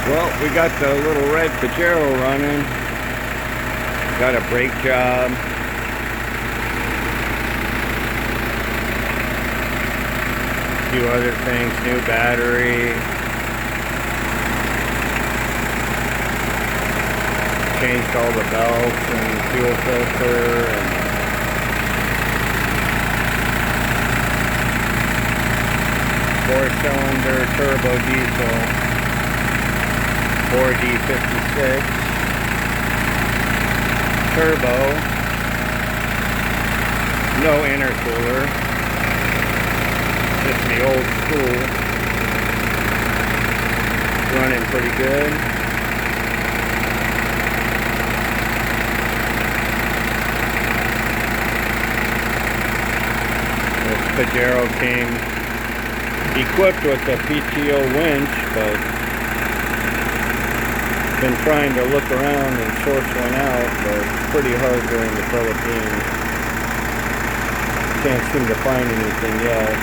Well, we got the little red Pajero running. Got a brake job. A few other things, new battery. Changed all the belts and fuel filter and four-cylinder turbo diesel 4D56 turbo, no intercooler, just the old school, running pretty good. This Pajero came equipped with a PTO winch, but been trying to look around and source one out, but it's pretty hard during the Philippines. Can't seem to find anything yet.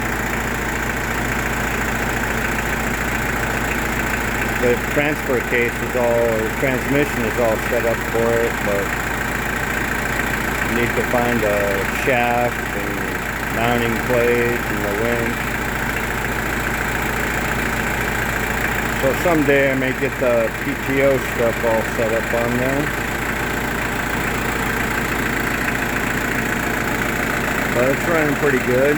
The transfer case is the transmission is all set up for it, but you need to find a shaft and mounting plate and the winch. So someday I may get the PTO stuff all set up on there. But it's running pretty good.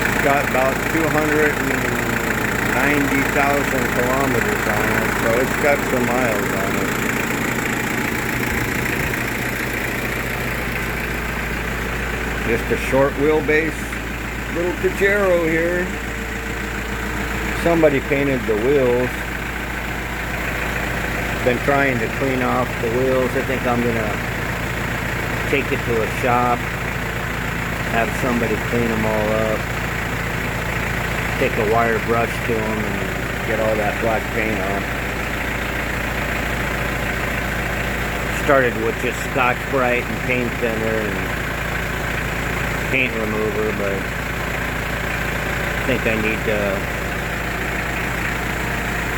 It's got about 290,000 kilometers on it, so it's got some miles on it. Just a short wheelbase little Pajero here. Somebody painted the wheels. Been trying to clean off the wheels. I think I'm gonna take it to a shop, have somebody clean them all up, take a wire brush to them and get all that black paint off. Started with just Scotch-Brite and paint thinner and paint remover, but I think I need to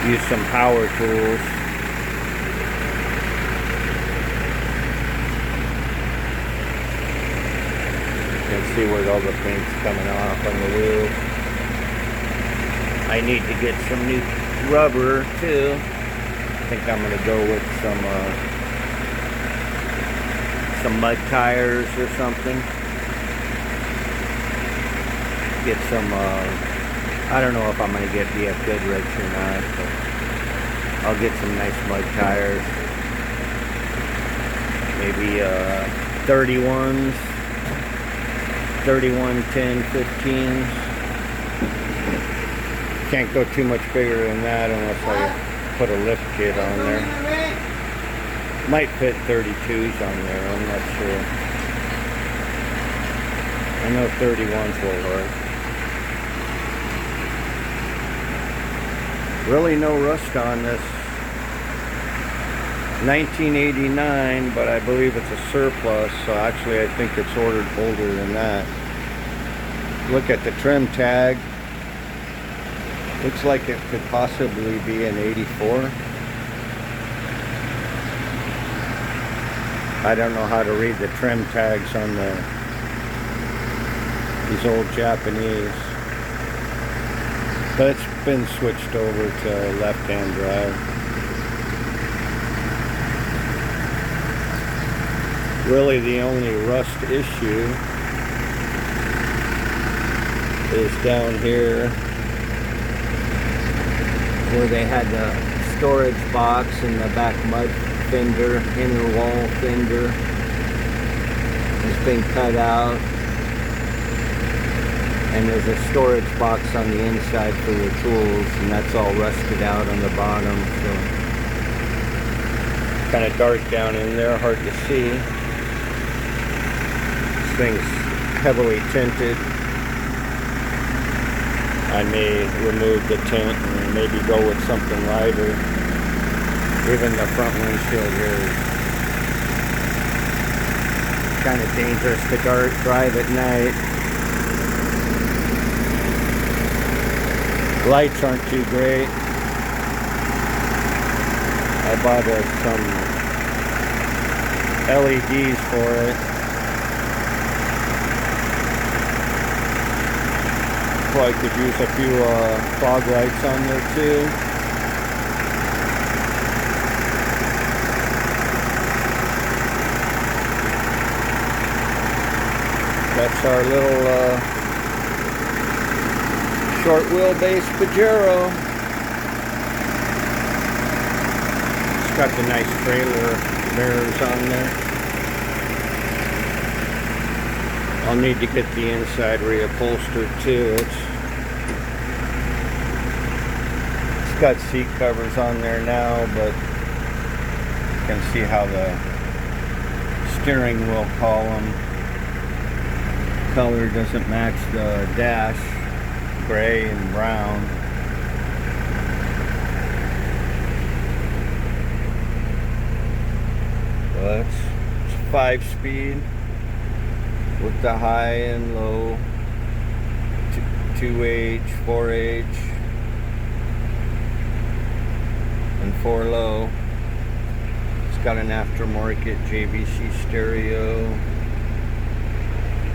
use some power tools. You can see where all the paint's coming off on the wheels. I need to get some new rubber too. I think I'm going to go with some mud tires or something. Get some, I don't know if I'm going to get BF Goodrich or not, but I'll get some nice mud tires. Maybe 31s, 31, 10, 15s. Can't go too much bigger than that unless I put a lift kit on there. Might fit 32s on there, I'm not sure. I know 31s will work. Really no rust on this. 1989, but I believe it's a surplus, so actually I think it's ordered older than that. Look at the trim tag. Looks like it could possibly be an 84. I don't know how to read the trim tags on these old Japanese. But it's been switched over to left-hand drive. Really the only rust issue is down here where they had the storage box and the back mud fender, inner wall fender has been cut out. And there's a storage box on the inside for your tools, and that's all rusted out on the bottom, so kind of dark down in there, hard to see. This thing's heavily tinted. I may remove the tint and maybe go with something lighter. Even the front windshield here is kind of dangerous to drive at night. Lights aren't too great. I bought some LEDs for it. Probably could use a few fog lights on there too. That's our little short wheelbase Pajero. It's got the nice trailer mirrors on there. I'll need to get the inside reupholstered too. It's got seat covers on there now, but you can see how the steering wheel column color doesn't match the dash, gray and brown. Well, it's 5-speed with the high and low, 2H, 4H, and 4 low. It's got an aftermarket JVC stereo.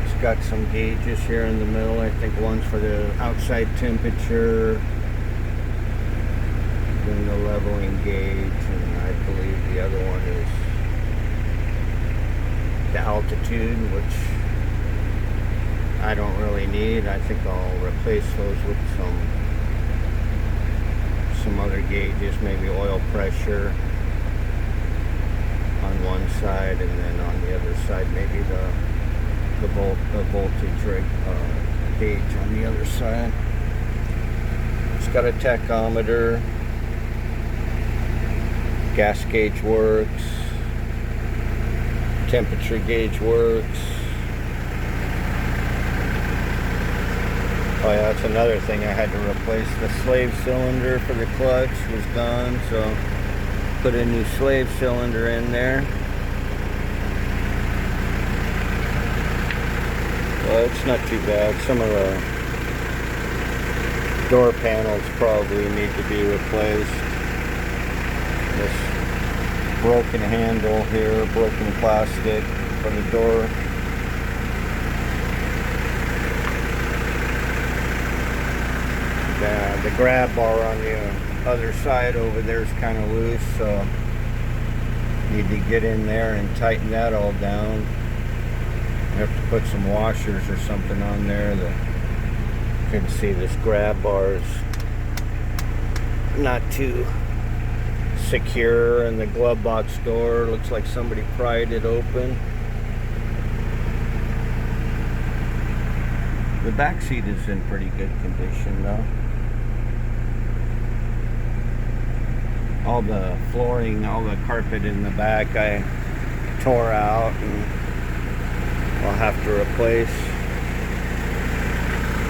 It's got some gauges here in the middle. I think one's for the outside temperature, then the leveling gauge, and I believe the other one is the altitude, which I don't really need. I think I'll replace those with some other gauges, maybe oil pressure on one side, and then on the other side maybe the voltage gauge on the other side. It's got a tachometer, gas gauge works, temperature gauge works. Oh yeah, that's another thing I had to replace. The slave cylinder for the clutch was gone, so put a new slave cylinder in there. Well, it's not too bad. Some of the door panels probably need to be replaced. This broken handle here, broken plastic for the door. The grab bar on the other side over there is kind of loose, so need to get in there and tighten that all down. I have to put some washers or something on there. You can see this grab bar is not too secure, and the glove box door looks like somebody pried it open. The back seat is in pretty good condition though. All the flooring, all the carpet in the back I tore out, and I'll have to replace.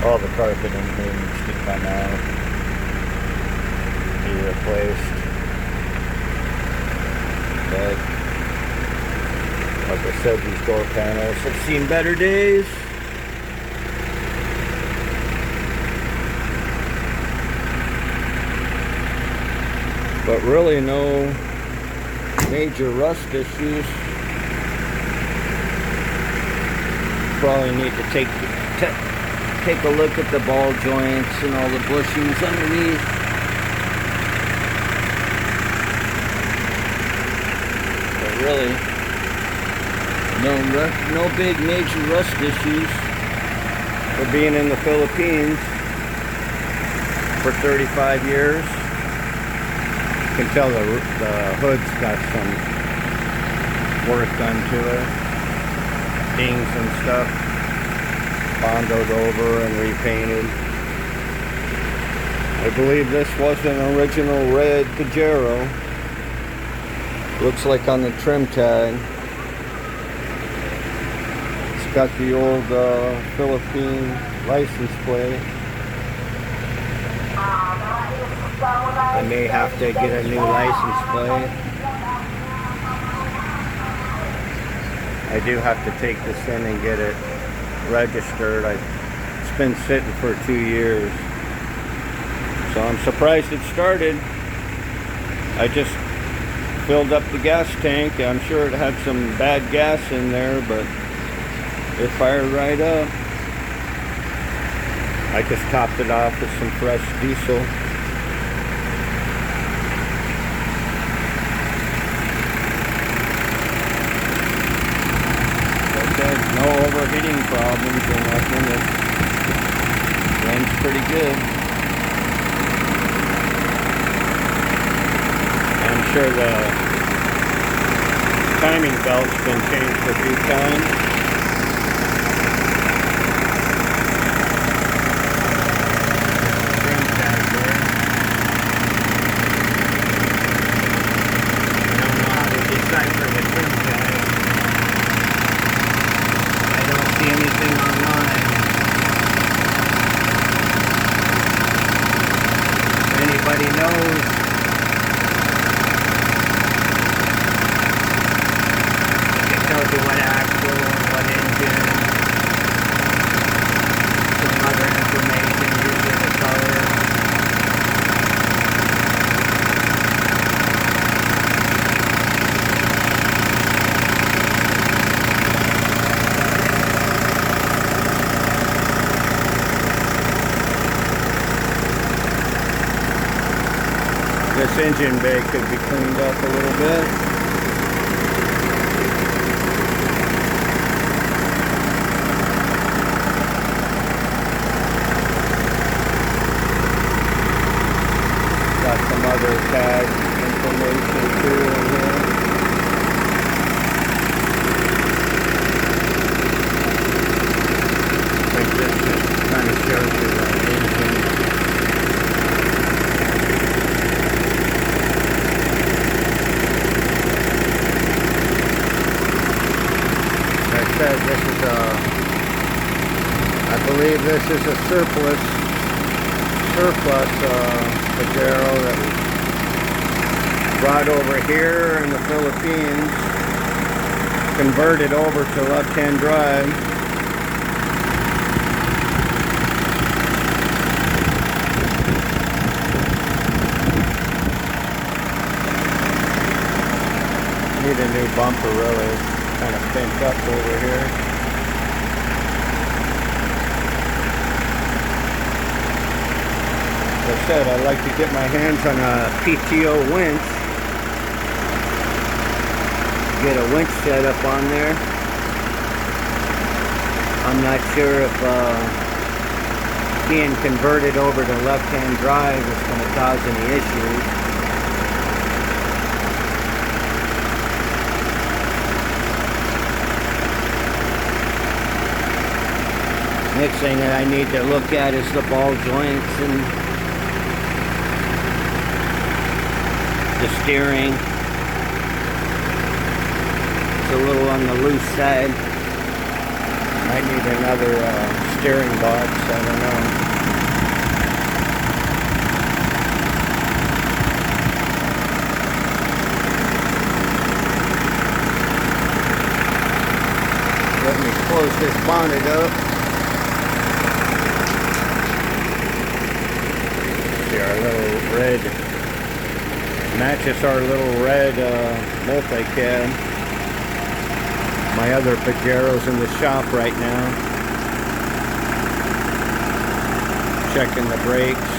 All the carpet in here needs to come out, be replaced. But like I said, these door panels have seen better days. But really no major rust issues. Probably need to take a look at the ball joints and all the bushings underneath. But really, no big major rust issues for being in the Philippines for 35 years. You can tell the hood's got some work done to it. Dings and stuff. Bondoed over and repainted. I believe this was an original red Pajero. Looks like on the trim tag. It's got the old Philippine license plate. I may have to get a new license plate. I do have to take this in and get it registered. It's been sitting for 2 years. So I'm surprised it started. I just filled up the gas tank. I'm sure it had some bad gas in there, but it fired right up. I just topped it off with some fresh diesel. Okay, no overheating problems or nothing. It runs pretty good. I'm sure the timing belt's been changed a few times. Anybody knows? It tells you what axle, what engine, some other information, usually the color. This engine bay could be cleaned up a little bit. Got some other tag information too in here. I think this just kind of shows you the engine. This is I believe this is a surplus Pajero that was brought over here in the Philippines, converted over to left-hand drive. Need a new bumper, really. Kind of bent up over here. As I said, I like to get my hands on a PTO winch. Get a winch set up on there. I'm not sure if being converted over to left-hand drive is going to cause any issues. Next thing that I need to look at is the ball joints and the steering. It's a little on the loose side. I need another steering box, I don't know. Let me close this bonnet up. Our little red matches our little red multi-cab. My other Pajero's in the shop right now, checking the brakes.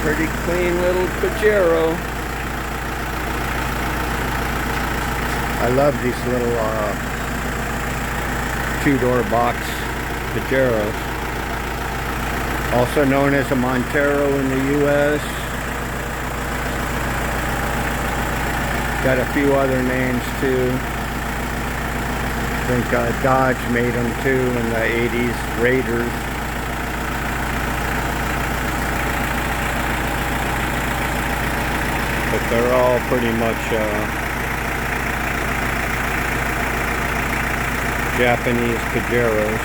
Pretty clean little Pajero. I love these little two-door box Pajeros, also known as a Montero in the U.S. Got a few other names too. I think Dodge made them too in the 80s, Raiders. But they're all pretty much Japanese Pajeros,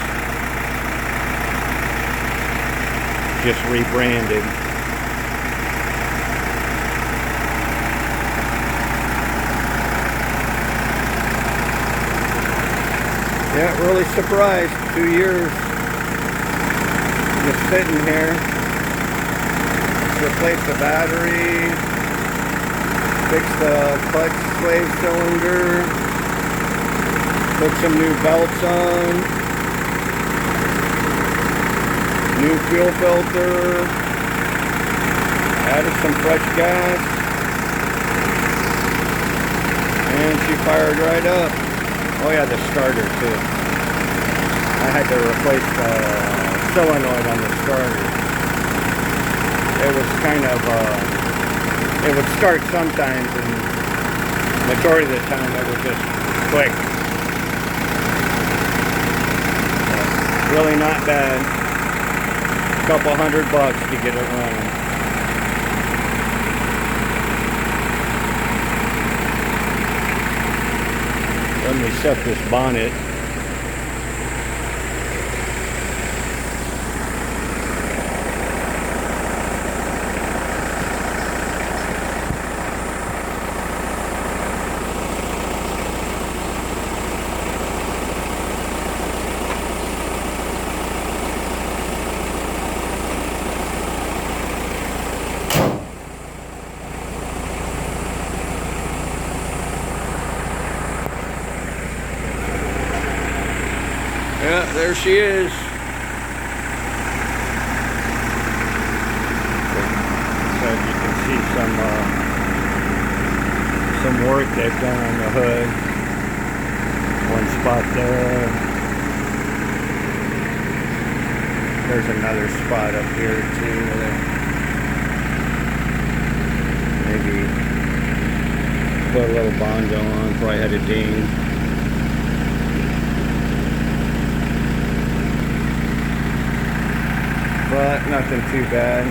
just rebranded. Yeah, really surprised. 2 years just sitting here. Let's replace the battery, fix the clutch slave cylinder, put some new belts on, new fuel filter, added some fresh gas, and she fired right up. Oh yeah, the starter too. I had to replace the solenoid on the starter. It was kind of, it would start sometimes, and majority of the time it would just click. But really not bad. A couple $100 to get it running. Let me set this bonnet. Yeah, there she is. So you can see some work they've done on the hood. One spot there. There's another spot up here too. Maybe put a little Bondo on. Probably had a ding. But nothing too bad.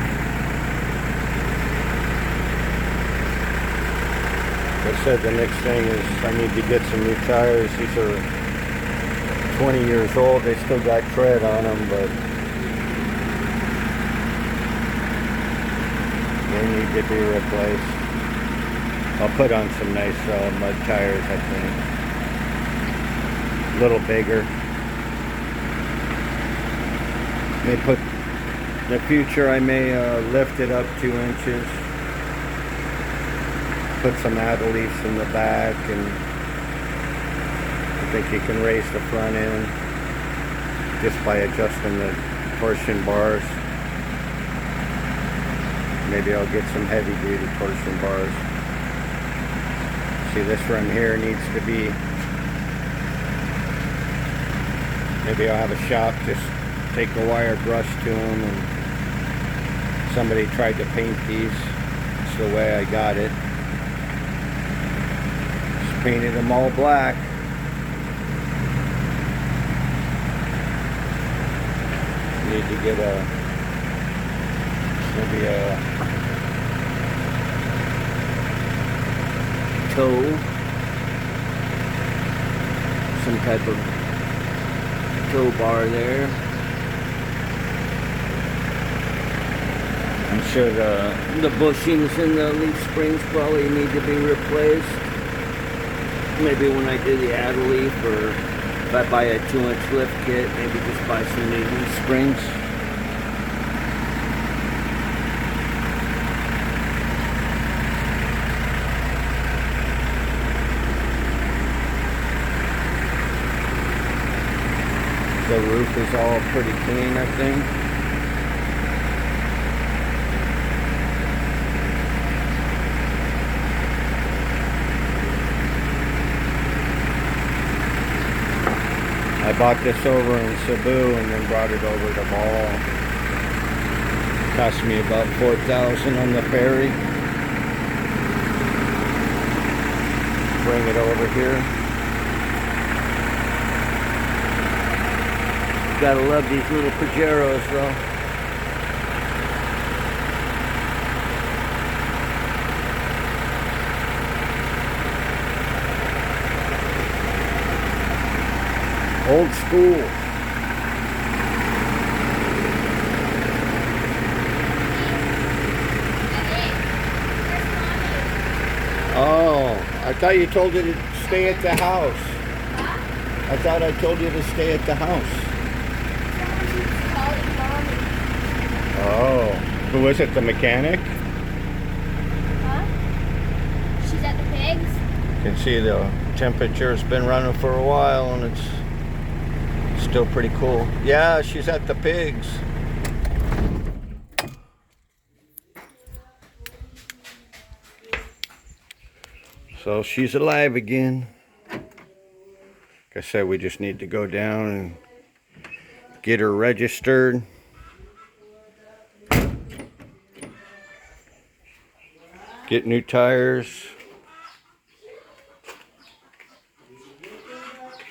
Like I said, the next thing is I need to get some new tires. These are 20 years old. They still got tread on them, but they need to be replaced. I'll put on some nice mud tires, I think. A little bigger. May put in the future, I may lift it up 2 inches, put some addle leaves in the back, and I think you can raise the front end just by adjusting the torsion bars. Maybe I'll get some heavy duty torsion bars. See, this rim here needs to be, maybe I'll have a shop just take a wire brush to them, and somebody tried to paint these. It's the way I got it. Just painted them all black. Need to get maybe a toe, some type of toe bar there. I'm sure the bushings and the leaf springs probably need to be replaced. Maybe when I do the addle leaf, or if I buy a 2-inch lift kit, maybe just buy some new leaf springs. The roof is all pretty clean, I think. I bought this over in Cebu and then brought it over to Ball. Cost me about $4,000 on the ferry. Bring it over here. Gotta love these little Pajeros though. Old school. Oh, I thought you told her to stay at the house. I thought I told you to stay at the house. Oh, who was it? The mechanic? Huh? She's at the pigs? You can see the temperature's been running for a while and it's still pretty cool. Yeah, she's at the pigs. So she's alive again. Like I said, we just need to go down and get her registered. Get new tires.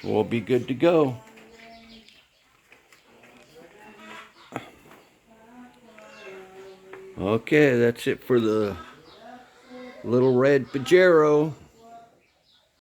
We'll be good to go. Okay, that's it for the little red Pajero.